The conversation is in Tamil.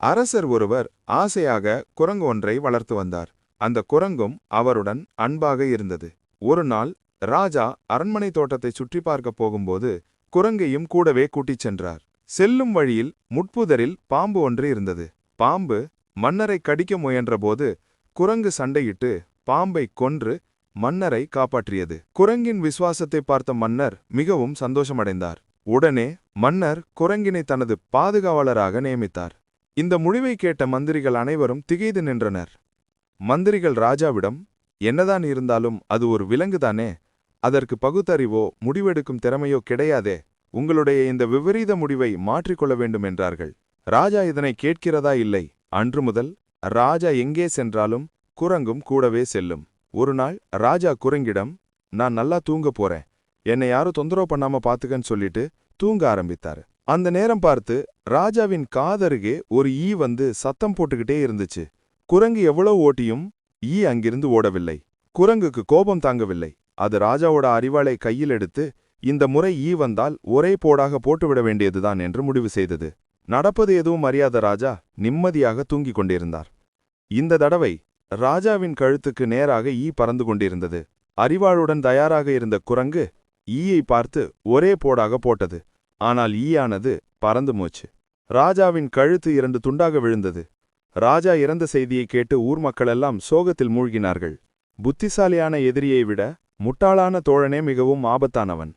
அரசர் ஒருவர் ஆசையாக குரங்கு ஒன்றை வளர்த்து வந்தார். அந்த குரங்கும் அவருடன் அன்பாக இருந்தது. ஒரு நாள் ராஜா அரண்மனை தோட்டத்தை சுற்றி பார்க்கப் போகும்போது குரங்கையும் கூடவே கூட்டிச் சென்றார். செல்லும் வழியில் முட்புதரில் பாம்பு ஒன்று இருந்தது. பாம்பு மன்னரை கடிக்க முயன்றபோது குரங்கு சண்டையிட்டு பாம்பை கொன்று மன்னரை காப்பாற்றியது. குரங்கின் விசுவாசத்தை பார்த்த மன்னர் மிகவும் சந்தோஷமடைந்தார். உடனே மன்னர் குரங்கினை தனது பாதுகாவலராக நியமித்தார். இந்த முடிவை கேட்ட மந்திரிகள் அனைவரும் திகைத்து நின்றனர். மந்திரிகள் ராஜாவிடம், என்னதான் இருந்தாலும் அது ஒரு விலங்குதானே, அதற்கு பகுத்தறிவோ முடிவெடுக்கும் திறமையோ கிடையாதே, உங்களுடைய இந்த விபரீத முடிவை மாற்றிக்கொள்ள வேண்டும் என்றார்கள். ராஜா இதனை கேட்கிறதா இல்லை. அன்று முதல் ராஜா எங்கே சென்றாலும் குரங்கும் கூடவே செல்லும். ஒரு நாள் ராஜா குரங்கிடம், நான் நல்லா தூங்க போறேன், என்னை யாரும் தொந்தரவு பண்ணாம பாத்துக்கன்னு சொல்லிட்டு தூங்க ஆரம்பித்தாரு. அந்த நேரம் பார்த்து ராஜாவின் காதருகே ஒரு ஈ வந்து சத்தம் போட்டுக்கிட்டே இருந்துச்சு. குரங்கு எவ்வளவு ஓட்டியும் ஈ அங்கிருந்து ஓடவில்லை. குரங்குக்கு கோபம் தாங்கவில்லை. அது ராஜாவோட அரிவாளை கையில் எடுத்து, இந்த முறை ஈ வந்தால் ஒரே போடாக போட்டுவிட வேண்டியதுதான் என்று முடிவு செய்தது. நடப்பது எதுவும் அறியாத ராஜா நிம்மதியாக தூங்கிக் கொண்டிருந்தார். இந்த தடவை ராஜாவின் கழுத்துக்கு நேராக ஈ பறந்து கொண்டிருந்தது. அரிவாளுடன் தயாராக இருந்த குரங்கு ஈயை பார்த்து ஒரே போடாக போட்டது. ஆனால் ஈயானது பறந்து மூச்சு. ராஜாவின் கழுத்து 2 துண்டாக விழுந்தது. ராஜா இறந்த செய்தியை கேட்டு ஊர் மக்களெல்லாம் சோகத்தில் மூழ்கினார்கள். புத்திசாலியான எதிரியை விட முட்டாளான தோழனே மிகவும் ஆபத்தானவன்.